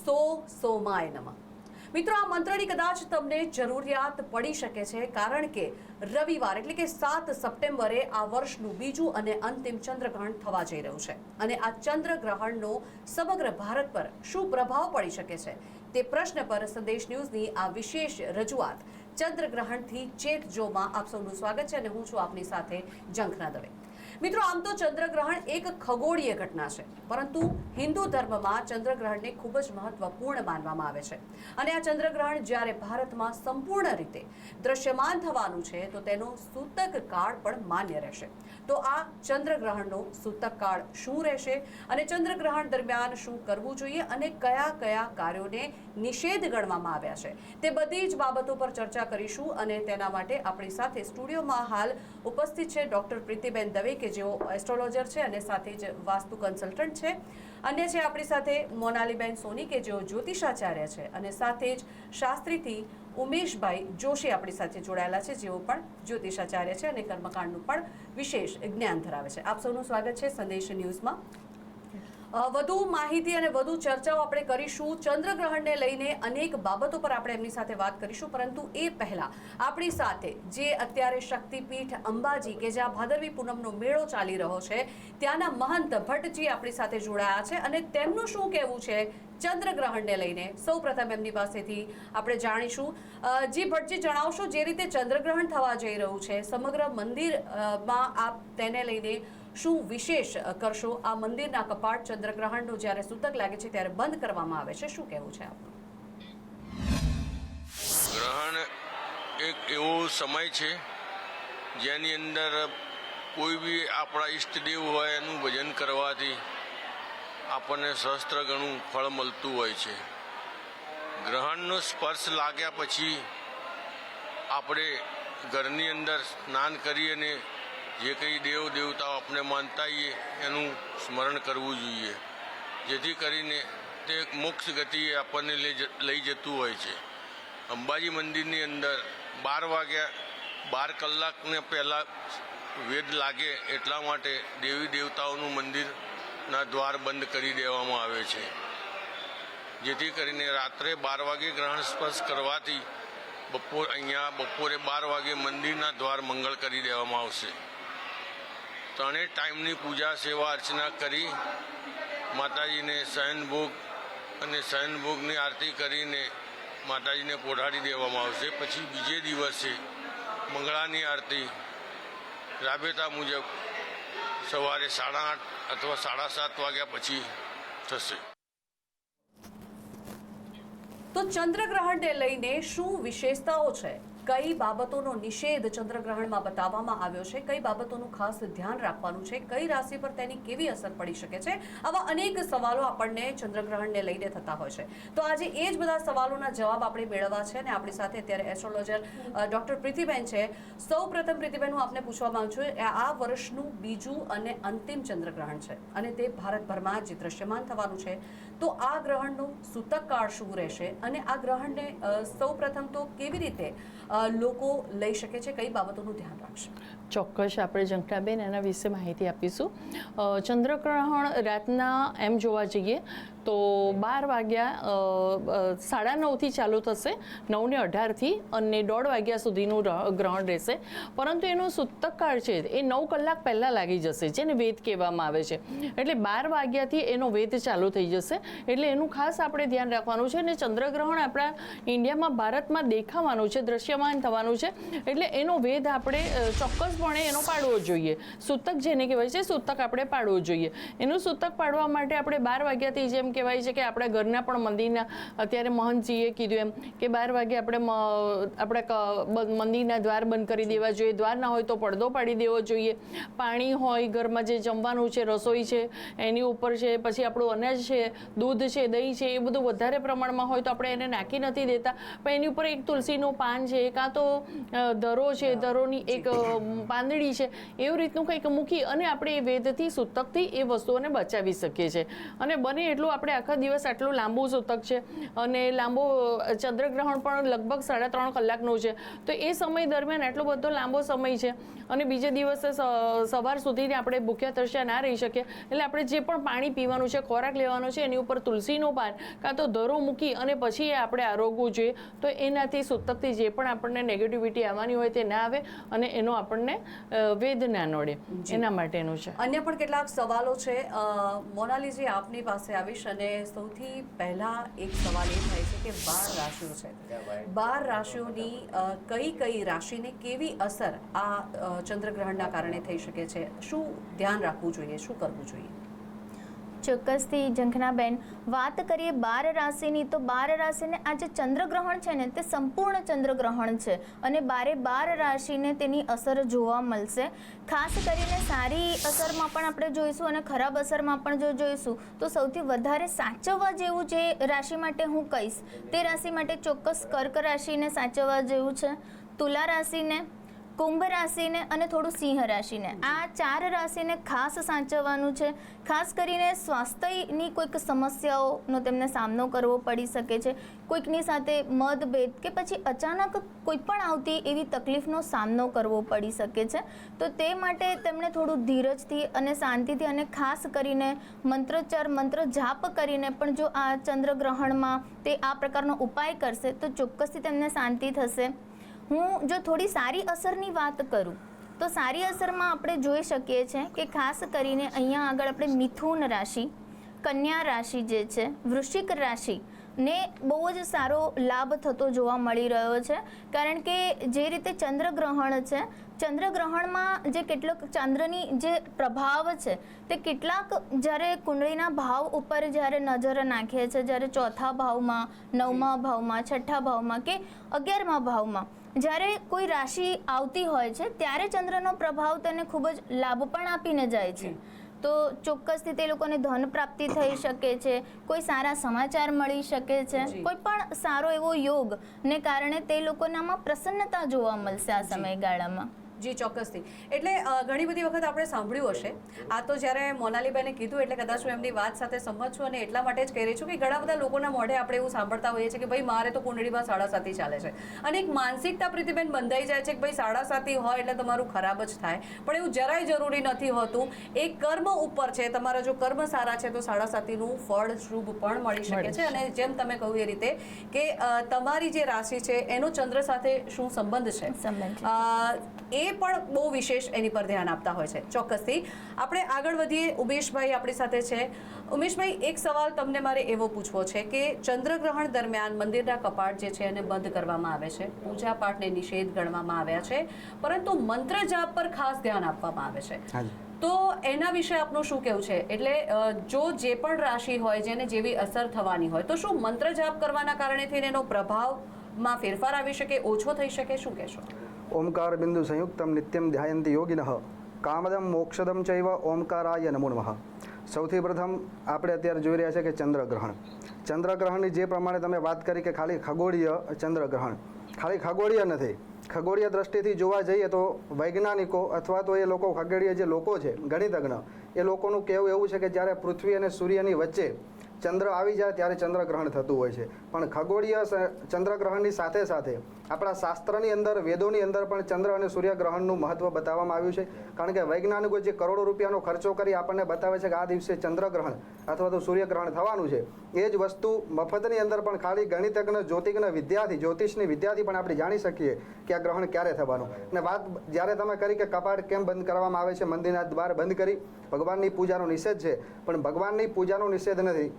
સોમાય નમઃ। મિત્રો, આ મંત્રની કદાચ તમને જરૂરિયાત પડી શકે છે, કારણ કે રવિવાર એટલે કે 7 સપ્ટેમ્બરે આ વર્ષનું બીજું અને અંતિમ ચંદ્રગ્રહણ થવા જઈ રહ્યું છે અને આ ચંદ્રગ્રહણનો સમગ્ર ભારત પર શું પ્રભાવ પડી શકે છે તે પ્રશ્ન પર સંદેશ ન્યૂઝની આ વિશેષ રજૂઆત ચંદ્રગ્રહણથી ચેત જોમાં આપ સૌનું સ્વાગત છે અને હું છું આપની સાથે ઝંખના દવે। મિત્રો, આમ તો ચંદ્રગ્રહણ એક ખગોળીય ઘટના છે, પરંતુ હિન્દુ ધર્મમાં ચંદ્રગ્રહણને ખૂબ જ મહત્વપૂર્ણ માનવામાં આવે છે અને આ ચંદ્રગ્રહણ જ્યારે ભારતમાં સંપૂર્ણ રીતે દ્રશ્યમાન થવાનું છે તો તેનો સૂતક કાળ પણ માન્ય રહેશે। તો આ ચંદ્રગ્રહણનો સૂતક કાળ શું રહેશે અને ચંદ્રગ્રહણ દરમિયાન શું કરવું જોઈએ અને કયા કયા કાર્યોને નિષેધ ગણવામાં આવ્યા છે તે બધી જ બાબતો પર ચર્ચા કરીશું અને તેના માટે આપણી સાથે સ્ટુડિયોમાં હાલ ઉપસ્થિત છે ડોક્ટર પ્રીતિબેન દવે કે જેઓ એસ્ટ્રોલોજર છે અને સાથે જ વાસ્તુ કન્સલ્ટન્ટ છે। અન્ય છે આપણી સાથે મોનાલીબેન સોની કે જેઓ જ્યોતિષાચાર્ય છે અને સાથે જ શાસ્ત્રીથી ઉમેશભાઈ જોશી આપણી સાથે જોડાયેલા છે, જેઓ પણ જ્યોતિષાચાર્ય છે અને કર્મકાંડનું પણ વિશેષ જ્ઞાન ધરાવે છે। આપ સૌનું સ્વાગત છે સંદેશ ન્યૂઝમાં। વધુ માહિતી અને વધુ ચર્ચાઓ આપણે કરીશું। ચંદ્રગ્રહણને લઈને અનેક બાબતો પર આપણે એમની સાથે વાત કરીશું, પરંતુ એ પહેલા આપણી સાથે જે અત્યારે શક્તિપીઠ અંબાજી કે જ્યાં ભાદરવી પૂનમનો મેળો ચાલી રહ્યો છે ત્યાંના મહંત ભટ્ટજી આપણી સાથે જોડાયા છે અને તેમનું શું કહેવું છે ચંદ્રગ્રહણને લઈને સૌપ્રથમ એમની પાસેથી આપણે જાણીશું। જી ભટ્ટજી, જણાવશો જે રીતે ચંદ્રગ્રહણ થવા જઈ રહ્યું છે સમગ્ર મંદિરમાં આપ તેને લઈને શું વિશેષ કરશો? આ મંદિરના કપાટ ચંદ્રગ્રહણનો જ્યારે સૂતક લાગે છે ત્યારે બંધ કરવામાં આવે છે, શું કહેવું છે આપનું? ગ્રહણ એક એવો સમય છે જેની અંદર કોઈ બી આપણા ઈષ્ટદેવ હોય એનું ભજન કરવાથી આપણને સહસ્ત્ર ગણું ફળ મળતું હોય છે। ગ્રહણનો સ્પર્શ લાગ્યા પછી આપણે ઘરની અંદર સ્નાન કરી અને જે કંઈ દેવ દેવતાઓ આપણે માનતા હોઈએ એનું સ્મરણ કરવું જોઈએ, જેથી કરીને તે મોક્ષ ગતિએ આપણને લઈ જતું હોય છે। અંબાજી મંદિરની અંદર 12 કલાકને પહેલાં વેદ લાગે એટલા માટે દેવી દેવતાઓનું મંદિરના દ્વાર બંધ કરી દેવામાં આવે છે, જેથી કરીને રાત્રે 12 વાગે ગ્રહણ સ્પર્શ કરવાથી બપોરે 12 વાગે મંદિરના દ્વાર મંગળ કરી દેવામાં આવશે। ત્રણેય ટાઈમની પૂજા સેવા અર્ચના કરી માતાજીને શયનભોગ અને શયનભોગની આરતી કરીને માતાજીને પોઢાડી દેવામાં આવશે। પછી બીજે દિવસે મંગળાની આરતી રાબેતા મુજબ સવારે 8:30 અથવા 7:30 વાગ્યા પછી થશે। તો ચંદ્રગ્રહણને લઈને શું વિશેષતાઓ છે? કઈ બાબતોનો નિષેધ ચંદ્રગ્રહણમાં બતાવવામાં આવ્યો છે? કઈ બાબતોનું ખાસ ધ્યાન રાખવાનું છે? કઈ રાશિ પર તેની કેવી અસર પડી શકે છે? આવા અનેક સવાલો આપણને ચંદ્રગ્રહણને લઈને થતા હોય છે। તો આજે એ જ બધા સવાલોના જવાબ આપણે મેળવવા છે અને આપણી સાથે અત્યારે એસ્ટ્રોલોજર ડોક્ટર પ્રીતિબેન છે। સૌપ્રથમ પ્રીતિબેન, હું આપને પૂછવા માંગુ છું, આ વર્ષનું બીજું અને અંતિમ ચંદ્રગ્રહણ છે અને તે ભારતભરમાં જ દ્રશ્યમાન થવાનું છે, તો આ ગ્રહણનો સૂતક કાળ શું રહેશે અને આ ગ્રહણને સૌપ્રથમ તો કેવી રીતે લોકો લઈ શકે છે, કઈ બાબતોનું ધ્યાન રાખશે? ચોક્કસ આપણે ઝંખનાબેન એના વિશે માહિતી આપીશું। ચંદ્રગ્રહણ રાતના એમ જોવા જઈએ તો 12 વાગ્યા 9:30થી ચાલુ થશે, 9:18થી અને 1:30 વાગ્યા સુધીનું ગ્રહણ રહેશે, પરંતુ એનો સૂતક કાળ છે એ 9 કલાક પહેલાં લાગી જશે, જેને વેદ કહેવામાં આવે છે। એટલે 12 વાગ્યાથી એનો વેદ ચાલુ થઈ જશે, એટલે એનું ખાસ આપણે ધ્યાન રાખવાનું છે। અને ચંદ્રગ્રહણ આપણા ઇન્ડિયામાં ભારતમાં દેખાવાનું છે, દ્રશ્યમાન થવાનું છે, એટલે એનો વેદ આપણે ચોક્કસપણે એનો પાડવો જોઈએ। સૂતક જેને કહેવાય છે, સૂતક આપણે પાડવો જોઈએ। એનું સૂતક પાડવા માટે આપણે 12 વાગ્યાથી જેમ કહેવાય છે કે આપણા ઘરના પણ મંદિરના અત્યારે મહંતજીએ કીધું એમ કે 12 વાગે આપણે મંદિરના દ્વાર બંધ કરી દેવા જોઈએ, દ્વાર ના હોય તો પડદો પાડી દેવો જોઈએ। પાણી હોય ઘરમાં, જે જમવાનું છે, રસોઈ છે એની ઉપર છે, પછી આપણું અનાજ છે, દૂધ છે, દહીં છે, એ બધું વધારે પ્રમાણમાં હોય તો આપણે એને નાખી નથી દેતા, પણ એની ઉપર એક તુલસીનું પાન છે, કાં તો ધરો છે, ધરોની એક પાંદડી છે, એવી રીતનું કંઈક મૂકી અને આપણે એ વેદથી સૂતકથી એ વસ્તુઓને બચાવી શકીએ છીએ। અને બને એટલું આપણે આપણે આખા દિવસ આટલું લાંબુ સૂતક છે અને લાંબો ચંદ્રગ્રહણ પણ લગભગ 3.5 કલાકનું છે, તો એ સમય દરમિયાન આટલો બધો લાંબો સમય છે અને બીજે દિવસે સવાર સુધી આપણે ભૂખ્યા તરસ્યા ના રહી શકીએ. એટલે આપણે જે પણ પાણી પીવાનું છે, ખોરાક લેવાનો છે, એની ઉપર તુલસીનો પાન કાં તો દરો મૂકી અને પછી આપણે આરોગવું જોઈએ. તો એનાથી સૂતકથી જે પણ આપણને નેગેટિવિટી આવવાની હોય તે ના આવે અને એનો આપણને વેદ ના નડે, એના માટેનું છે. અન્ય પણ કેટલાક સવાલો છે. મોનાલીજી, આપની પાસે આવીશ અને સૌથી પહેલા એક સવાલ એ થાય છે કે 12 રાશિઓ છે, 12 રાશિઓની કઈ કઈ રાશિને કેવી અસર આ ચંદ્રગ્રહણના કારણે થઈ શકે છે? શું ધ્યાન રાખવું જોઈએ, શું કરવું જોઈએ? ચોક્કસથી ઝંખનાબેન, વાત કરીએ 12 રાશિની તો 12 રાશિને આ જે ચંદ્રગ્રહણ છે ને તે સંપૂર્ણ ચંદ્રગ્રહણ છે અને 12 રાશિને તેની અસર જોવા મળશે. ખાસ કરીને સારી અસરમાં પણ આપણે જોઈશું અને ખરાબ અસરમાં પણ જો જોઈશું તો સૌથી વધારે સાચવવા જેવું જે રાશિ માટે હું કહીશ તે રાશિ માટે ચોક્કસ કર્ક રાશિને સાચવવા જેવું છે, તુલા રાશિને, કુંભ રાશિને અને થોડું સિંહ રાશિને. આ 4 રાશિને ખાસ સાચવવાનું છે. ખાસ કરીને સ્વાસ્થ્યની કોઈક સમસ્યાઓનો તેમને સામનો કરવો પડી શકે છે, કોઈકની સાથે મતભેદ કે પછી અચાનક કોઈ પણ આવતી એવી તકલીફનો સામનો કરવો પડી શકે છે. તો તે માટે તેમણે થોડું ધીરજથી અને શાંતિથી અને ખાસ કરીને મંત્રોચ્ચાર, મંત્ર જાપ કરીને પણ જો આ ચંદ્રગ્રહણમાં તે આ પ્રકારનો ઉપાય કરશે તો ચોક્કસથી તેમને શાંતિ થશે. હું જો થોડી સારી અસરની વાત કરું તો સારી અસરમાં આપણે જોઈ શકીએ છીએ કે ખાસ કરીને અહીંયા આગળ આપણે મિથુન રાશિ, કન્યા રાશિ જે છે, વૃશ્ચિક રાશિ ને બહુ જ સારો લાભ થતો જોવા મળી રહ્યો છે. કારણ કે જે રીતે ચંદ્રગ્રહણ છે, ચંદ્રગ્રહણમાં જે કેટલોક ચંદ્રની જે પ્રભાવ છે તે કેટલાક જ્યારે કુંડળીના ભાવ ઉપર જ્યારે નજર નાખીએ છીએ, જ્યારે 4થા ભાવમાં, 9મા ભાવમાં, 6ઠ્ઠા ભાવમાં કે 11મા ભાવમાં જ્યારે કોઈ રાશિ આવતી હોય છે ત્યારે ચંદ્રનો પ્રભાવ તેને ખૂબ જ લાભ પણ આપીને જાય છે. તો ચોક્કસથી તે લોકોને ધન પ્રાપ્તિ થઈ શકે છે, કોઈ સારા સમાચાર મળી શકે છે, કોઈ પણ સારો એવો યોગ ને કારણે તે લોકોનામાં પ્રસન્નતા જોવા મળશે આ સમયગાળામાં. જી, ચોક્કસથી. એટલે ઘણી બધી વખત આપણે સાંભળ્યું હશે. આ તો જ્યારે મોનાલીબેને કીધું એટલે કદાચ હું એમની વાત સાથે સંમત છું અને એટલા માટે જ કહી રહી છું કે ઘણા બધા લોકોના મોઢે આપણે એવું સાંભળતા હોઈએ છીએ કે ભાઈ મારે તો કુંડળીમાં 7.5 ચાલે છે અને એક માનસિકતા પ્રીતિબેન બંધાઈ જાય છે કે ભાઈ 7.5 હોય એટલે તમારું ખરાબ જ થાય. પણ એવું જરાય જરૂરી નથી હોતું. એ કર્મ ઉપર છે. તમારા જો કર્મ સારા છે તો 7.5નું ફળ શુભ પણ મળી શકે છે. અને જેમ તમે કહ્યું એ રીતે કે તમારી જે રાશિ છે એનો ચંદ્ર સાથે શું સંબંધ છે, એ પણ બહુ વિશેષ એની પર ધ્યાન આપતા હોય છે. ચોક્કસથી આપણે આગળ વધીએ. ઉમેશભાઈ આપણી સાથે છે. ઉમેશભાઈ, એક સવાલ તમને મારે એવો પૂછવો છે કે ચંદ્રગ્રહણ દરમિયાન મંદિરના કપાટ જે છે એને બંધ કરવામાં આવે છે, પૂજા પાઠને નિષેધ ગણવામાં આવ્યા છે, પરંતુ મંત્ર જાપ પર ખાસ ધ્યાન આપવામાં આવે છે. તો એના વિશે આપનું શું કહેવું છે? એટલે જો જે પણ રાશિ હોય જેને જેવી અસર થવાની હોય તો શું મંત્ર જાપ કરવાના કારણે થઈને એનો પ્રભાવમાં ફેરફાર આવી શકે, ઓછો થઈ શકે? શું કહેશો? ઓમકાર બિંદુ સંયુક્તમ નિત્યમ ધ્યાયંતિ યોગિનઃ કામદમ મોક્ષદમ ચૈવ ઓમકારાય નમો નમઃ. સૌથી પ્રથમ આપણે અત્યારે જોઈ રહ્યા છે કે ચંદ્રગ્રહણ. ચંદ્રગ્રહણની જે પ્રમાણે તમે વાત કરી કે ખાલી ખગોળીય ચંદ્રગ્રહણ, ખાલી ખગોળીય નથી. ખગોળીય દ્રષ્ટિથી જોવા જઈએ તો વૈજ્ઞાનિકો અથવા તો એ લોકો ખગોળીય જે લોકો છે, ગણિતજ્ઞ, એ લોકોનું કહેવું એવું છે કે જ્યારે પૃથ્વી અને સૂર્યની વચ્ચે ચંદ્ર આવી જાય ત્યારે ચંદ્રગ્રહણ થતું હોય છે. પણ ખગોળીય ચંદ્રગ્રહણની સાથે સાથે આપણા શાસ્ત્રની અંદર, વેદોની અંદર પણ ચંદ્ર અને સૂર્યગ્રહણનું મહત્વ બતાવવામાં આવ્યું છે. કારણ કે વૈજ્ઞાનિકો જે કરોડો રૂપિયાનો ખર્ચો કરી આપણને બતાવે છે કે આ દિવસે ચંદ્રગ્રહણ અથવા તો સૂર્યગ્રહણ થવાનું છે, એ જ વસ્તુ મફતની અંદર પણ ખાલી ગણિતજ્ઞ, જ્યોતિજ્ઞ વિદ્યાર્થી, જ્યોતિષની વિદ્યાર્થી પણ આપણે જાણી શકીએ કે આ ગ્રહણ ક્યારે થવાનું. અને વાત જ્યારે તમે કરી કે કપાટ કેમ બંધ કરવામાં આવે છે, મંદિરના દ્વાર બંધ કરી ભગવાનની પૂજાનો નિષેધ છે, પણ ભગવાનની પૂજાનો નિષેધ નથી.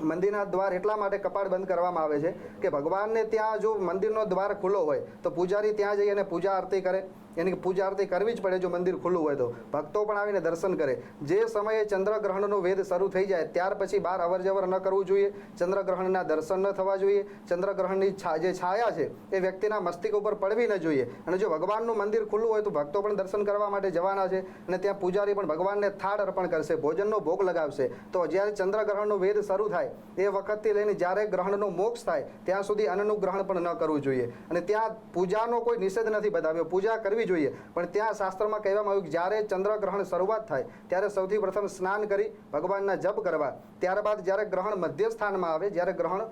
મંદિરના દ્વાર એટલા માટે કપાટ બંધ કરવામાં આવે છે કે ભગવાનને ત્યાં જો મંદિરનો દ્વાર ખુલ્લો હોય તો પૂજારી ત્યાં જઈ અને પૂજા આરતી કરે. એની પૂજા આરતી કરવી જ પડે જો મંદિર ખુલ્લું હોય તો. ભક્તો પણ આવીને દર્શન કરે. જે સમયે ચંદ્રગ્રહણનો વેદ શરૂ થઈ જાય ત્યાર પછી બહાર અવરજવર ન કરવું જોઈએ, ચંદ્રગ્રહણના દર્શન ન થવા જોઈએ, ચંદ્રગ્રહણની જે છાયા છે એ વ્યક્તિના મસ્તિષ્ક ઉપર પડવી ન જોઈએ. અને જો ભગવાનનું મંદિર ખુલ્લું હોય તો ભક્તો પણ દર્શન કરવા માટે જવાના છે અને ત્યાં પૂજારી પણ ભગવાનને થાળ અર્પણ કરશે, ભોજનનો ભોગ લગાવશે. તો જ્યારે ચંદ્રગ્રહણનો વેદ શરૂ થાય એ વખતથી લઈને જ્યારે ગ્રહણનો મોક્ષ થાય ત્યાં સુધી અન્નનું ગ્રહણ પણ ન કરવું જોઈએ. અને ત્યાં પૂજાનો કોઈ નિષેધ નથી બતાવ્યો. પૂજા કરવી કરવી જોઈએ, પણ ત્યાં શાસ્ત્રમાં કહેવામાં આવ્યું કે જ્યારે ચંદ્રગ્રહણ શરૂઆત થાય ત્યારે સૌથી પ્રથમ સ્નાન કરી ભગવાનના જપ કરવા, ત્યારબાદ જ્યારે ગ્રહણ મધ્ય સ્થાનમાં આવે, જ્યારે ગ્રહણ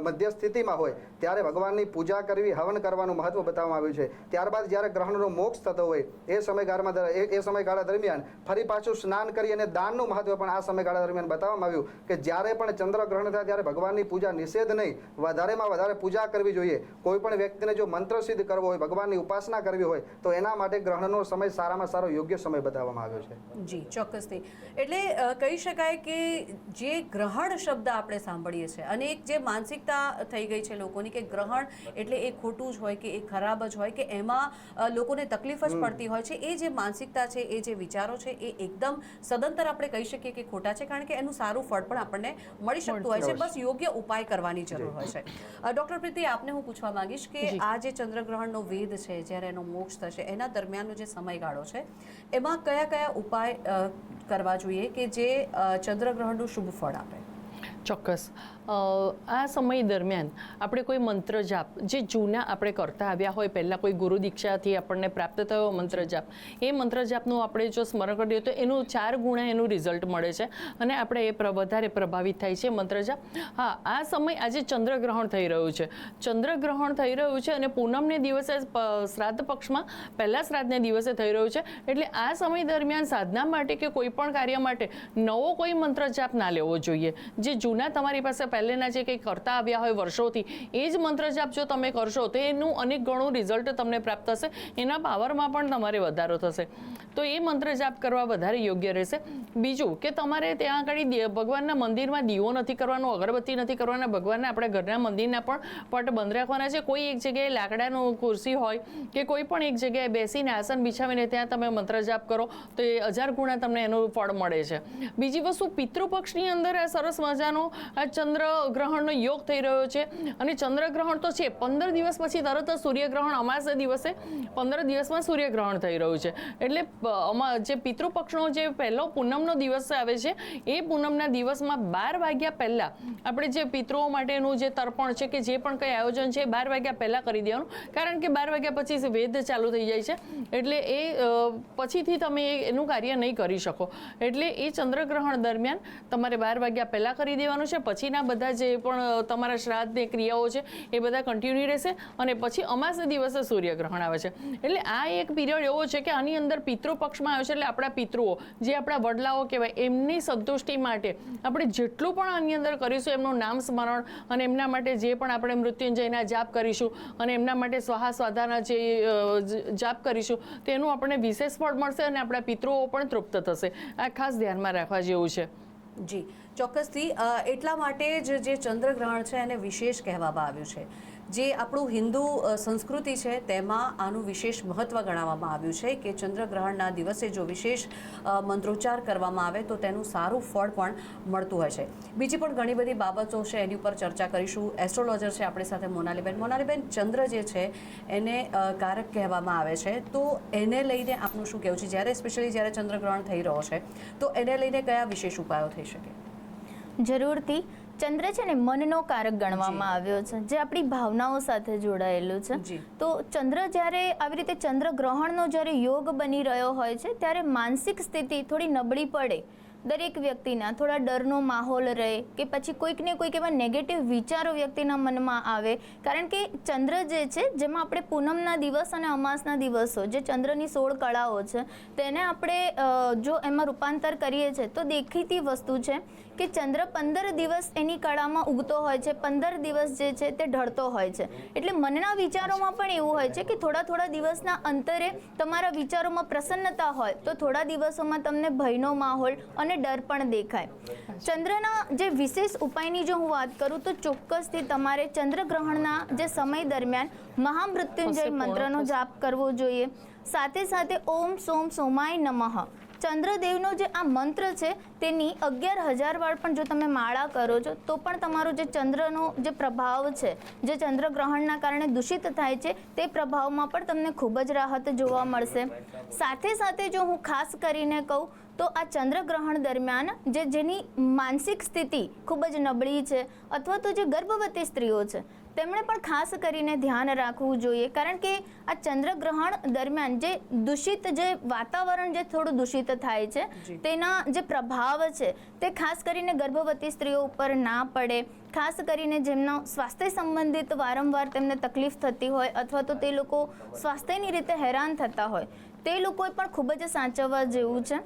મધ્ય સ્થિતિમાં હોય ત્યારે ભગવાનની પૂજા કરવી, હવન કરવાનું મહત્વ બતાવવામાં આવ્યું છે. ત્યારબાદ જ્યારે ગ્રહણનો મોક્ષ થતો હોય એ સમયગાળા દરમિયાન ફરી પાછું સ્નાન કરી અને દાનનું મહત્વ પણ આ સમયગાળા દરમિયાન બતાવવામાં આવ્યું કે જ્યારે પણ ચંદ્રગ્રહણ થાય ત્યારે ભગવાનની પૂજા નિષેધ નહીં, વધારેમાં વધારે પૂજા કરવી જોઈએ. કોઈ પણ વ્યક્તિને જો મંત્ર સિદ્ધ કરવો હોય, ભગવાનની ઉપાસના કરવી હોય તો એના માટે ગ્રહણનો સમય સારામાં સારો યોગ્ય સમય બતાવવામાં આવ્યો છે. જી, ચોક્કસથી. એટલે કહી શકાય કે જે ગ્રહણ શબ્દ આપણે સાંભળીએ છીએ અને એક જે માનસિકતા થઈ ગઈ છે લોકોની કે ગ્રહણ એટલે એ ખોટું જ હોય કે એ ખરાબ જ હોય કે એમાં લોકોને તકલીફ જ પડતી હોય છે, એ જે માનસિકતા છે, એ જે વિચારો છે એ એકદમ સદંતર આપણે કહી શકીએ કે ખોટા છે, કારણ કે એનું સારું ફળ પણ આપણને મળી શકતું હોય છે, બસ યોગ્ય ઉપાય કરવાની જરૂર હોય છે. ડૉક્ટર પ્રીતિ, આપને હું પૂછવા માંગીશ કે આ જે ચંદ્રગ્રહણનો વેદ છે, જ્યારે એનો મોક્ષ થશે એના દરમિયાનનો જે સમયગાળો છે એમાં કયા કયા ઉપાય કરવા જોઈએ કે જે ચંદ્રગ્રહણનું શુભ ફળ આપે? ચોક્કસ. આ સમય દરમિયાન આપણે કોઈ મંત્ર જાપ જે જૂના આપણે કરતા આવ્યા હોય, પહેલાં કોઈ ગુરુ દીક્ષાથી આપણને પ્રાપ્ત થયો મંત્ર જાપ, એ મંત્ર જાપનું આપણે જો સ્મરણ કરીએ તો એનું 4 ગુણા એનું રિઝલ્ટ મળે છે અને આપણે એ વધારે પ્રભાવિત થાય છે મંત્ર જાપ. હા, આ સમય આજે ચંદ્રગ્રહણ થઈ રહ્યું છે, ચંદ્રગ્રહણ થઈ રહ્યું છે અને પૂનમને દિવસે શ્રાદ્ધ પક્ષમાં પહેલા શ્રાદ્ધને દિવસે થઈ રહ્યું છે. એટલે આ સમય દરમિયાન સાધના માટે કે કોઈ પણ કાર્ય માટે નવો કોઈ મંત્ર જાપ ના લેવો જોઈએ. જે જૂના તમારી પાસે પહેલેના જે કંઈ કરતા આવ્યા હોય વર્ષોથી, એ જ મંત્ર જાપ જો તમે કરશો તો એનું અનેક ગણું રિઝલ્ટ તમને પ્રાપ્ત થશે, એના પાવરમાં પણ તમારે વધારો થશે. તો એ મંત્ર જાપ કરવા વધારે યોગ્ય રહેશે. બીજું કે તમારે ત્યાં આગળ ભગવાનના મંદિરમાં દીવો નથી કરવાનો, અગરબત્તી નથી કરવાના, ભગવાનના આપણે ઘરના મંદિરના પણ પટ બંધ રાખવાના છે. કોઈ એક જગ્યાએ લાકડાનું ખુરશી હોય કે કોઈ પણ એક જગ્યાએ બેસીને આસન બિછાવીને ત્યાં તમે મંત્ર જાપ કરો તો એ 1000 ગુણા તમને એનું ફળ મળે છે. બીજી વસ્તુ, પિતૃપક્ષની અંદર આ સરસ મજાનો આ ચંદ્રગ્રહણનો યોગ થઈ રહ્યો છે અને ચંદ્રગ્રહણ તો છે, 15 દિવસ પછી તરત જ સૂર્યગ્રહણ, અમાસના દિવસે 15 દિવસમાં સૂર્યગ્રહણ થઈ રહ્યું છે. એટલે જે પિતૃપક્ષનો જે પહેલો પૂનમનો દિવસ આવે છે એ પૂનમના દિવસમાં 12 વાગ્યા પહેલાં આપણે જે પિતૃઓ માટેનું જે તર્પણ છે કે જે પણ કંઈ આયોજન છે 12 વાગ્યા પહેલાં કરી દેવાનું, કારણ કે 12 વાગ્યા પછી વેદ ચાલુ થઈ જાય છે, એટલે એ પછીથી તમે એનું કાર્ય નહીં કરી શકો. એટલે એ ચંદ્રગ્રહણ દરમિયાન તમારે 12 વાગ્યા પહેલાં કરી દેવાનું છે. પછીના બધા જે પણ તમારા શ્રાદ્ધની ક્રિયાઓ છે એ બધા કન્ટિન્યુ રહેશે અને પછી અમાસના દિવસે સૂર્યગ્રહણ આવે છે. એટલે આ એક પીરિયડ એવો છે કે આની અંદર પિતૃપક્ષમાં આવે છે, એટલે આપણા પિતૃઓ જે આપણા વડલાઓ કહેવાય એમની સંતુષ્ટિ માટે આપણે જેટલું પણ આની અંદર કરીશું, એમનું નામ સ્મરણ અને એમના માટે જે પણ આપણે મૃત્યુંજયના જાપ કરીશું અને એમના માટે સ્વાહા સ્વાધાના જે જાપ કરીશું તેનું આપણને વિશેષ ફળ મળશે અને આપણા પિતૃઓ પણ તૃપ્ત થશે. આ ખાસ ધ્યાનમાં રાખવા જેવું છે. જી, ચોક્કસથી. એટલા માટે જ જે ચંદ્રગ્રહણ છે એને વિશેષ કહેવામાં આવ્યું છે. જે આપણું હિન્દુ સંસ્કૃતિ છે તેમાં આનું વિશેષ મહત્ત્વ ગણાવવામાં આવ્યું છે કે ચંદ્રગ્રહણના દિવસે જો વિશેષ મંત્રોચ્ચાર કરવામાં આવે તો તેનું સારું ફળ પણ મળતું હોય છે. બીજી પણ ઘણી બધી બાબતો છે એની ઉપર ચર્ચા કરીશું. એસ્ટ્રોલોજર છે આપણી સાથે મોનાલીબેન. મોનાલીબેન, ચંદ્ર જે છે એને કારક કહેવામાં આવે છે, તો એને લઈને આપનું શું કહેવું છે? જ્યારે સ્પેશિયલી જ્યારે ચંદ્રગ્રહણ થઈ રહ્યો છે તો એને લઈને કયા વિશેષ ઉપાયો થઈ શકે? જરૂરથી. ચંદ્ર છે ને મનનો કારક ગણવામાં આવ્યો છે, જે આપણી ભાવનાઓ સાથે જોડાયેલું છે. તો ચંદ્ર જ્યારે આવી રીતે ચંદ્રગ્રહણનો જ્યારે યોગ બની રહ્યો હોય છે ત્યારે માનસિક સ્થિતિ થોડી નબળી પડે, દરેક વ્યક્તિના થોડા ડરનો માહોલ રહે કે પછી કોઈક ને કોઈક એવા નેગેટિવ વિચારો વ્યક્તિના મનમાં આવે, કારણ કે ચંદ્ર જે છે જેમાં આપણે પૂનમના દિવસ અને અમાસના દિવસો જે ચંદ્રની 16 કળાઓ છે તેને આપણે જો એમાં રૂપાંતર કરીએ છીએ તો દેખીતી વસ્તુ છે કે ચંદ્ર 15 દિવસ એની કળામાં ઉગતો હોય છે, 15 દિવસ જે છે તે ઢળતો હોય છે. એટલે મનના વિચારોમાં પણ એવું હોય છે કે થોડા દિવસના અંતરે તમારા વિચારોમાં પ્રસન્નતા હોય તો થોડા દિવસોમાં તમને ભયનો માહોલ અને ડર પણ દેખાય. ચંદ્રના જે વિશેષ ઉપાયની જો હું વાત કરું તો ચોક્કસથી તમારે ચંદ્રગ્રહણના જે સમય દરમિયાન મહામૃત્યુંજય મંત્રનો જાપ કરવો જોઈએ. સાથે સાથે ઓમ સોમ સોમાય નમઃ ચંદ્રદેવનો જે આ મંત્ર છે તેની 11,000 વાર પણ જો તમે માળા કરો છો તો પણ તમારો જે ચંદ્રનો જે પ્રભાવ છે, જે ચંદ્રગ્રહણના કારણે દૂષિત થાય છે તે પ્રભાવમાં પણ તમને ખૂબ જ રાહત જોવા મળશે. સાથે સાથે જો હું ખાસ કરીને કહું તો આ ચંદ્રગ્રહણ દરમિયાન જેની માનસિક સ્થિતિ ખૂબ જ નબળી છે અથવા તો જે ગર્ભવતી સ્ત્રીઓ છે તેમણે પણ ખાસ કરીને ધ્યાન રાખવું જોઈએ, કારણ કે આ ચંદ્રગ્રહણ દરમિયાન જે દૂષિત જે વાતાવરણ જે થોડું દૂષિત થાય છે તેના જે પ્રભાવ છે તે ખાસ કરીને ગર્ભવતી સ્ત્રીઓ ઉપર ના પડે. ખાસ કરીને જેમનો સ્વાસ્થ્ય સંબંધિત વારંવાર તેમને તકલીફ થતી હોય અથવા તો તે લોકો સ્વાસ્થ્યની રીતે હેરાન થતા હોય તે લોકોએ પણ ખૂબ જ સાચવવા જેવું છે.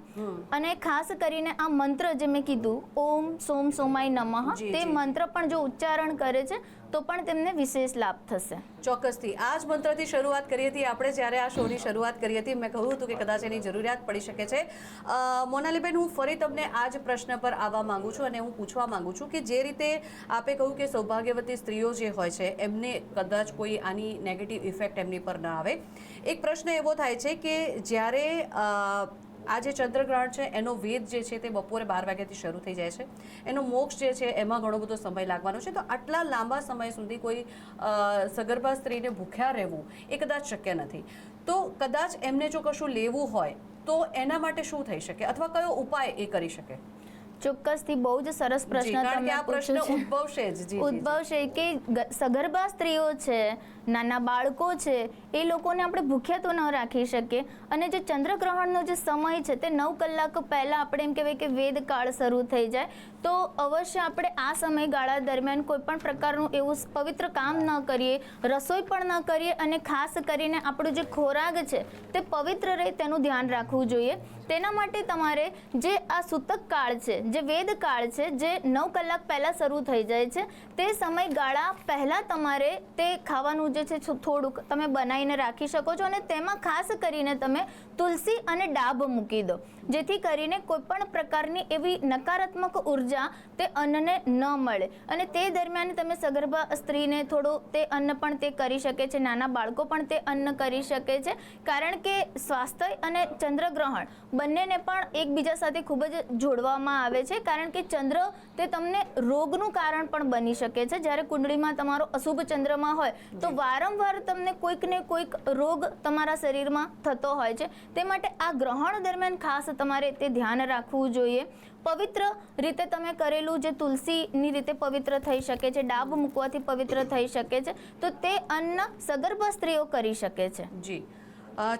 અને ખાસ કરીને આ મંત્ર જે મેં કીધું ઓમ સોમ સોમાય નમઃ, તે મંત્ર પણ જો ઉચ્ચારણ કરે છે તો પણ તેમને વિશેષ લાભ થશે. ચોક્કસથી આ જ મંત્રથી શરૂઆત કરી હતી આપણે જ્યારે આ શોની શરૂઆત કરી હતી. મેં કહ્યું હતું કે કદાચ એની જરૂરિયાત પડી શકે છે. મોનાલીબેન, હું ફરી તમને આ જ પ્રશ્ન પર આવવા માંગુ છું અને હું પૂછવા માંગુ છું કે જે રીતે આપે કહ્યું કે સૌભાગ્યવતી સ્ત્રીઓ જે હોય છે એમને કદાચ કોઈ આની નેગેટિવ ઇફેક્ટ એમની પર ના આવે. એક પ્રશ્ન એવો થાય છે કે જ્યારે આ જે ચંદ્રગ્રહણ છે એનો વેદ જે છે તે બપોરે 12 વાગ્યાથી શરૂ થઈ જાય છે, એનો મોક્ષ જે છે એમાં ઘણો બધો સમય લાગવાનો છે. તો આટલા લાંબા સમય સુધી કોઈ સગર્ભા સ્ત્રીને ભૂખ્યા રહેવું એ કદાચ શક્ય નથી. તો કદાચ એમને જો કશું લેવું હોય તો એના માટે શું થઈ શકે અથવા કયો ઉપાય એ કરી શકે? ચોક્કસથી બહુ જ સરસ પ્રશ્ન તમે પૂછ્યો છે. ઉદ્ભવશે કે સગર્ભા સ્ત્રીઓ છે, નાના બાળકો છે, એ લોકોને આપણે ભૂખ્યા તો ન રાખી શકીએ. અને જે ચંદ્રગ્રહણનો જે સમય છે તે 9 કલાક પહેલાં આપણે એમ કહેવાય કે વેદકાળ શરૂ થઈ જાય, તો અવશ્ય આપણે આ સમયગાળા દરમિયાન કોઈ પણ પ્રકારનું એવું પવિત્ર કામ ન કરીએ, રસોઈ પણ ન કરીએ અને ખાસ કરીને આપણું જે ખોરાક છે તે પવિત્ર રહે તેનું ધ્યાન રાખવું જોઈએ. તેના માટે તમારે જે આ સૂતક કાળ છે, જે વેદકાળ છે, જે 9 કલાક પહેલાં શરૂ થઈ જાય છે, તે સમયગાળા પહેલાં તમારે તે ખાવાનું જે છે થોડુંક તમે બનાવીને રાખી શકો છો અને તેમાં ખાસ કરીને તમે તુલસી અને ડાબ મૂકી દો, જેથી કરીને કોઈ પણ પ્રકારની એવી નકારાત્મક ઉર્જા તે અન્નને ન મળે. અને તે દરમિયાન તમે સગર્ભા સ્ત્રીને થોડું તે અન્ન પણ તે કરી શકે છે, નાના બાળકો પણ તે અન્ન કરી શકે છે, કારણ કે સ્વાસ્થ્ય અને ચંદ્રગ્રહણ બંનેને પણ એકબીજા સાથે ખૂબ જ જોડવામાં આવે છે. કારણ કે ચંદ્ર તે તમને રોગનું કારણ પણ બની શકે છે. જ્યારે કુંડળીમાં તમારો અશુભ ચંદ્રમાં હોય તો વારંવાર તમને કોઈક ને કોઈક રોગ તમારા શરીરમાં થતો હોય છે. તે માટે આ ગ્રહણ દરમિયાન ખાસ તમારે તે ધ્યાન રાખવું જોઈએ. પવિત્ર રીતે તમે કરેલું જે તુલસીની રીતે પવિત્ર થઈ શકે છે, ડાબ મૂકવાથી પવિત્ર થઈ શકે છે, તો તે અન્ન સગર્ભા સ્ત્રીઓ કરી શકે છે. જી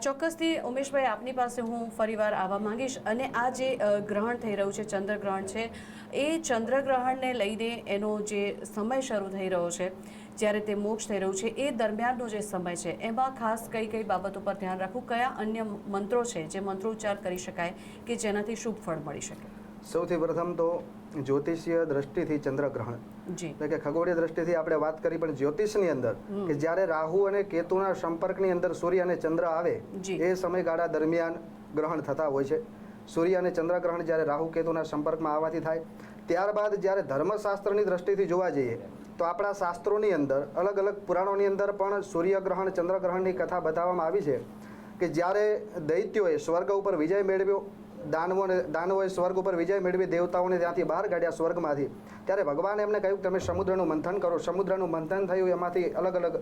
ચોક્કસથી ઉમેશભાઈ, આપની પાસે હું ફરીવાર આવવા માંગીશ. અને આ જે ગ્રહણ થઈ રહ્યું છે, ચંદ્રગ્રહણ છે, એ ચંદ્રગ્રહણને લઈને એનો જે સમય શરૂ થઈ રહ્યો છે, જ્યારે તે મોક્ષ થઈ રહ્યું છે, એ દરમિયાનનો જે સમય છે એમાં ખાસ કઈ કઈ બાબતો પર ધ્યાન રાખવું, કયા અન્ય મંત્રો છે જે મંત્રોચ્ચાર કરી શકાય કે જેનાથી શુભ ફળ મળી શકે? સૌથી પ્રથમ તો જ્યોતિષીય દ્રષ્ટિથી ચંદ્રગ્રહણ એટલે કે ખગોળીય દ્રષ્ટિથી આપણે વાત કરી, પણ જ્યોતિષની અંદર કે જ્યારે રાહુ અને કેતુના સંપર્કની અંદર સૂર્ય અને ચંદ્ર આવે એ સમયગાળા દરમિયાન ગ્રહણ થતા હોય છે. સૂર્ય અને ચંદ્રગ્રહણ જ્યારે રાહુ કેતુના સંપર્કમાં આવવાથી થાય. ત્યારબાદ જ્યારે ધર્મશાસ્ત્રની દ્રષ્ટિથી જોવા જઈએ તો આપણા શાસ્ત્રોની અંદર અલગ અલગ પુરાણોની અંદર પણ સૂર્યગ્રહણ ચંદ્રગ્રહણની કથા બતાવવામાં આવી છે કે જ્યારે દૈત્યોએ સ્વર્ગ ઉપર વિજય મેળવ્યો, દાનવોએ સ્વર્ગ ઉપર વિજય મેળવી દેવતાઓને ત્યાંથી બહાર કાઢ્યા સ્વર્ગમાંથી, ત્યારે ભગવાને એમને કહ્યું કે તમે સમુદ્રનું મંથન કરો. સમુદ્રનું મંથન થયું, એમાંથી અલગ અલગ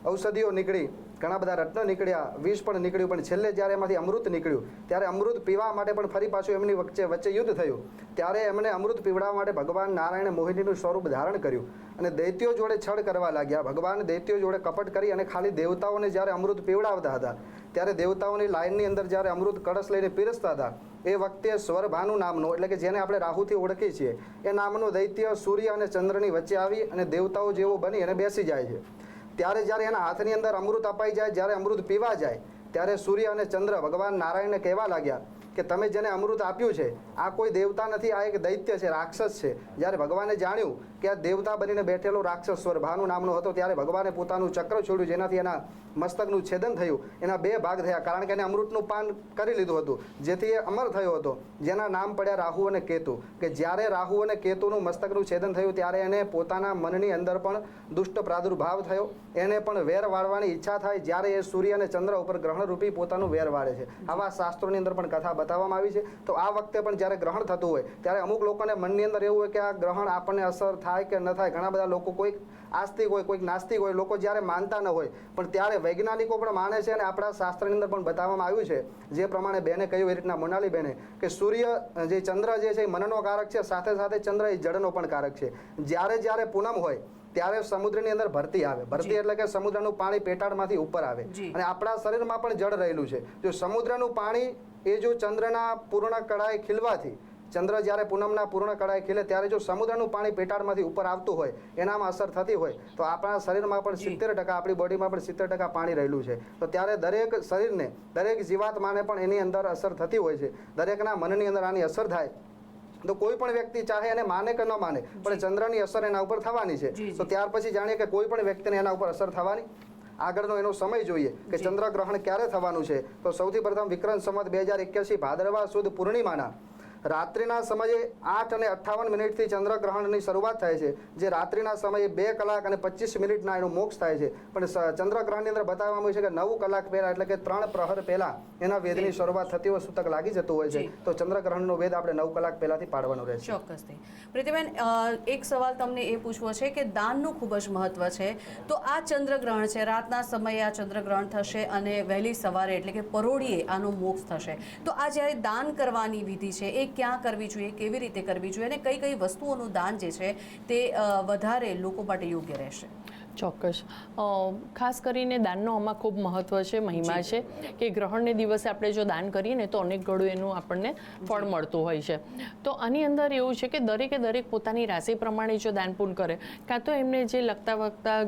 ઔષધિઓ નીકળી, ઘણા બધા રત્ન નીકળ્યા, વિષ પણ નીકળ્યું, પણ છેલ્લે જ્યારે એમાંથી અમૃત નીકળ્યું ત્યારે અમૃત પીવા માટે પણ ફરી પાછું એમની વચ્ચે યુદ્ધ થયું. ત્યારે એમણે અમૃત પીવડાવવા માટે ભગવાન નારાયણે મોહિનીનું સ્વરૂપ ધારણ કર્યું અને દૈત્યો જોડે છળ કરવા લાગ્યા. ભગવાન દૈત્યો જોડે કપટ કરી અને ખાલી દેવતાઓને જ્યારે અમૃત પીવડાવતા હતા ત્યારે દેવતાઓની લાઈનની અંદર જ્યારે અમૃત કળશ લઈને પીરસતા હતા એ વખતે સ્વરભાનુ નામનો, એટલે કે જેને આપણે રાહુથી ઓળખીએ છીએ, એ નામનો દૈત્ય સૂર્ય અને ચંદ્રની વચ્ચે આવી અને દેવતાઓ જેવો બની અને બેસી જાય છે. ત્યારે જ્યારે એના હાથની અંદર અમૃત અપાઈ જાય, જ્યારે અમૃત પીવા જાય, ત્યારે સૂર્ય અને ચંદ્ર ભગવાન નારાયણને કહેવા લાગ્યા કે તમે જેને અમૃત આપ્યું છે આ કોઈ દેવતા નથી, આ એક દૈત્ય છે, રાક્ષસ છે. જ્યારે ભગવાને જાણ્યું કે આ દેવતા બનીને બેઠેલો રાક્ષસ સ્વરભાનુ નામનો હતો, ત્યારે ભગવાને પોતાનું ચક્ર છોડ્યું, જેનાથી એના મસ્તકનું છેદન થયું. એના 2 ભાગ થયા, કારણ કે એને અમૃતનું પાન કરી લીધું હતું, જેથી એ અમર થયો હતો, જેના નામ પડ્યા રાહુ અને કેતુ. કે જ્યારે રાહુ અને કેતુનું મસ્તકનું છેદન થયું ત્યારે એને પોતાના મનની અંદર પણ દુષ્ટ પ્રાદુર્ભાવ થયો, એને પણ વેર વાળવાની ઈચ્છા થાય, જ્યારે એ સૂર્ય અને ચંદ્ર ઉપર ગ્રહણરૂપી પોતાનું વેર વાળે છે. આવા શાસ્ત્રોની અંદર પણ કથા બતાવવામાં આવી છે. તો આ વખતે પણ જ્યારે ગ્રહણ થતું હોય ત્યારે અમુક લોકોને મનની અંદર એવું હોય કે આ ગ્રહણ આપણને અસર થાય થાય કે ન થાય, ઘણા બધા લોકો કોઈક આસ્તિક હોય, કોઈક નાસ્તિક હોય, લોકો જ્યારે માનતા ન હોય પણ ત્યારે વૈજ્ઞાનિકો પણ માને છે અને આપણા શાસ્ત્રની અંદર પણ બતાવવામાં આવ્યું છે, જે પ્રમાણે બેને કહ્યું એ રીતના મોનાલી બેને, કે સૂર્ય જે ચંદ્ર જે છે એ મનનો કારક છે, સાથે સાથે ચંદ્ર એ જળનો પણ કારક છે. જ્યારે પૂનમ હોય ત્યારે સમુદ્રની અંદર ભરતી આવે. ભરતી એટલે કે સમુદ્રનું પાણી પેટાળમાંથી ઉપર આવે અને આપણા શરીરમાં પણ જળ રહેલું છે. જો સમુદ્રનું પાણી એ જો ચંદ્રના પૂર્ણ કળાએ ખીલવાથી, ચંદ્ર જ્યારે પૂનમના પૂર્ણ કળાએ ખીલે ત્યારે જો સમુદ્રનું પાણી પેટાળમાંથી ઉપર આવતું હોય, એનામાં અસર થતી હોય, તો આપણા શરીરમાં પણ 70%, આપણી બોડીમાં પણ 70% પાણી રહેલું છે. તો ત્યારે દરેક શરીરને, દરેક જીવાત્માને પણ એની અંદર અસર થતી હોય છે. દરેકના મનની અંદર આની અસર થાય તો કોઈ પણ વ્યક્તિ ચાહે એને માને કે ન માને પણ ચંદ્રની અસર એના ઉપર થવાની છે. તો ત્યાર પછી જાણીએ કે કોઈ પણ વ્યક્તિને એના ઉપર અસર થવાની. આગળનો એનો સમય જોઈએ કે ચંદ્રગ્રહણ ક્યારે થવાનું છે. તો સૌથી પ્રથમ વિક્રમ સંવત 2081 ભાદરવા સુદ પૂર્ણિમાના રાત્રિના સમયે 8:58 ચંદ્રગ્રહણની શરૂઆત થાય છે, જે રાત્રિના સમયે 2 કલાક અને 25 મિનિટના એનું મોક્ષ થાય છે. પણ ચંદ્રગ્રહણની અંદર બતાવવામાં આવ્યું છે કે 9 કલાક પહેલા, એટલે કે 3 પ્રહર પહેલા એના વેદની શરૂઆત થતી હોય, સૂતક લાગી જતું હોય છે. તો ચંદ્રગ્રહણનો વેદ આપણે 9 કલાક પહેલાથી પાડવાનો રહેશે. ચોક્કસથી. પ્રીતિબેન, એક સવાલ તમને એ પૂછવો છે કે દાનનું ખૂબ જ મહત્વ છે. તો આ ચંદ્રગ્રહણ છે, રાતના સમયે આ ચંદ્રગ્રહણ થશે અને વહેલી સવારે એટલે કે પરોઢીએ આનો મોક્ષ થશે. તો આ જ્યારે દાન કરવાની વિધિ છે એ ક્યાં કરવી જોઈએ, કેવી રીતે કરવી જોઈએ અને કઈ કઈ વસ્તુઓનું દાન જે છે તે વધારે લોકો માટે યોગ્ય રહેશે? ચોક્કસ. ખાસ કરીને દાનનો આમાં ખૂબ મહત્વ છે, મહિમા છે કે ગ્રહણને દિવસે આપણે જો દાન કરીએ ને તો અનેક ગણું એનું આપણને ફળ મળતું હોય છે. તો આની અંદર એવું છે કે દરેક પોતાની રાશિ પ્રમાણે જો દાન પૂન કરે, કાં તો એમને જે લગતા વગતા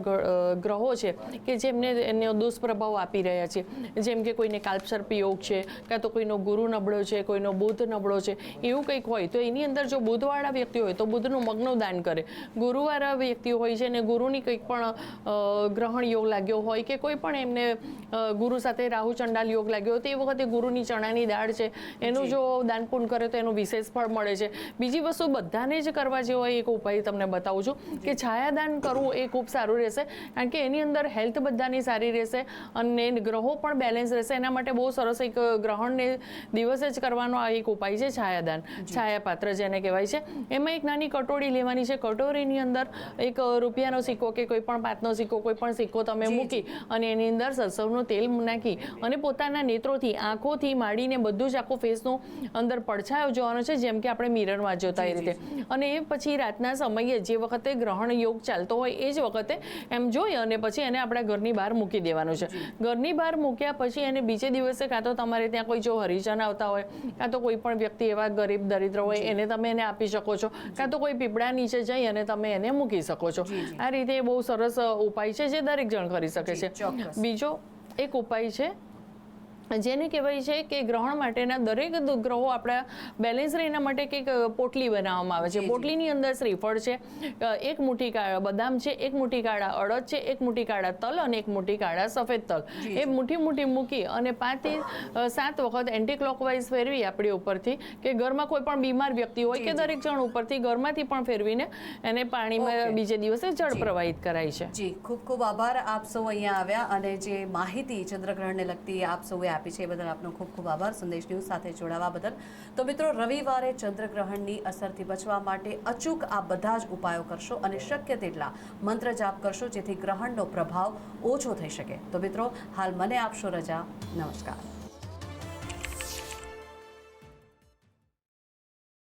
ગ્રહો છે કે જેમને એનો દુષ્પ્રભાવ આપી રહ્યા છે, જેમ કે કોઈને કાલ્પસર્પ યોગ છે, કાં તો કોઈનો ગુરુ નબળો છે, કોઈનો બુધ નબળો છે, એવું કંઈક હોય તો એની અંદર જો બુધવાળા વ્યક્તિ હોય તો બુધનું મગનું દાન કરે. ગુરુવાળા વ્યક્તિ હોય છે અને ગુરુની કંઈક પણ ગ્રહણ યોગ લાગ્યો હોય કે કોઈ પણ એમને ગુરુ સાથે રાહુ ચંડાલ યોગ લાગ્યો હોય તો એ વખતે ગુરુની ચણાની દાળ છે એનું જો દાન પૂન કરે તો એનું વિશેષ ફળ મળે છે. બીજી વસ્તુ બધાને જ કરવા જેવો એક ઉપાય તમને બતાવું છું કે છાયાદાન કરવું એ ખૂબ સારું રહેશે, કારણ કે એની અંદર હેલ્થ બધાની સારી રહેશે અને ગ્રહો પણ બેલેન્સ રહેશે. એના માટે બહુ સરસ એક ગ્રહણને દિવસે જ કરવાનો આ એક ઉપાય છે છાયાદાન, છાયાપાત્ર જેને કહેવાય છે. એમાં એક નાની કટોરી લેવાની છે. કટોરીની અંદર એક રૂપિયાનો સિક્કો કે કોઈ પણ પાંચનો સિક્કો, કોઈ પણ સિક્કો તમે મૂકી અને એની અંદર સરસવનું તેલ નાખી અને પોતાના નેત્રોથી, આંખોથી માંડીને બધું જ આખું ફેસનું અંદર પડછાયો જોવાનો છે, જેમ કે આપણે મિરરમાં જોતા એ રીતે. અને એ પછી રાતના સમયે જે વખતે ગ્રહણ યોગ ચાલતો હોય એ જ વખતે એમ જોઈ અને પછી એને આપણા ઘરની બહાર મૂકી દેવાનું છે. ઘરની બહાર મૂક્યા પછી એને બીજે દિવસે કાં તો તમારે ત્યાં કોઈ જો હરિજન આવતા હોય, કાં તો કોઈ પણ વ્યક્તિ એવા ગરીબ દરિદ્ર હોય એને તમે એને આપી શકો છો, કાં તો કોઈ પીપળા નીચે જઈ અને તમે એને મૂકી શકો છો. આ રીતે બહુ સરસ ઉપાય છે જે દરેક જણ કરી શકે છે. બીજો એક ઉપાય છે જેને કહેવાય છે કે ગ્રહણ માટેના દરેક ગ્રહો આપણા બેલેન્સ રહે એના માટે કંઈક પોટલી બનાવવામાં આવે છે. પોટલીની અંદર શ્રીફળ છે, એક મુઠ્ઠી કાળા બદામ છે, એક મુઠ્ઠી કાળા અડદ છે, એક મુઠ્ઠી કાળા તલ અને એક મુઠ્ઠી કાળા સફેદ તલ. એ મુઠ્ઠી મૂકી અને 5 થી 7 વખત એન્ટી ક્લોકવાઇઝ ફેરવી આપણી ઉપરથી, કે ઘરમાં કોઈ પણ બીમાર વ્યક્તિ હોય કે દરેક જણ ઉપરથી ઘરમાંથી પણ ફેરવીને એને પાણીમાં બીજે દિવસે જળ પ્રવાહિત કરાય છે. જી, ખૂબ ખૂબ આભાર. આપ સૌ અહીંયા આવ્યા અને જે માહિતી ચંદ્રગ્રહણને લગતી આપ સૌએ આપી છે એ બદલ આપનો ખૂબ ખૂબ આભાર. સંદેશ ન્યૂઝ સાથે જોડાવા બદલ. તો મિત્રો, રવિવારે ચંદ્રગ્રહણની અસરથી બચવા માટે અચૂક આ બધા જ ઉપાયો કરશો અને શક્ય તેટલા મંત્ર જાપ કરશો જેથી ગ્રહણનો પ્રભાવ ઓછો થઈ શકે. તો મિત્રો, હાલ મને આપશો રજા. નમસ્કાર.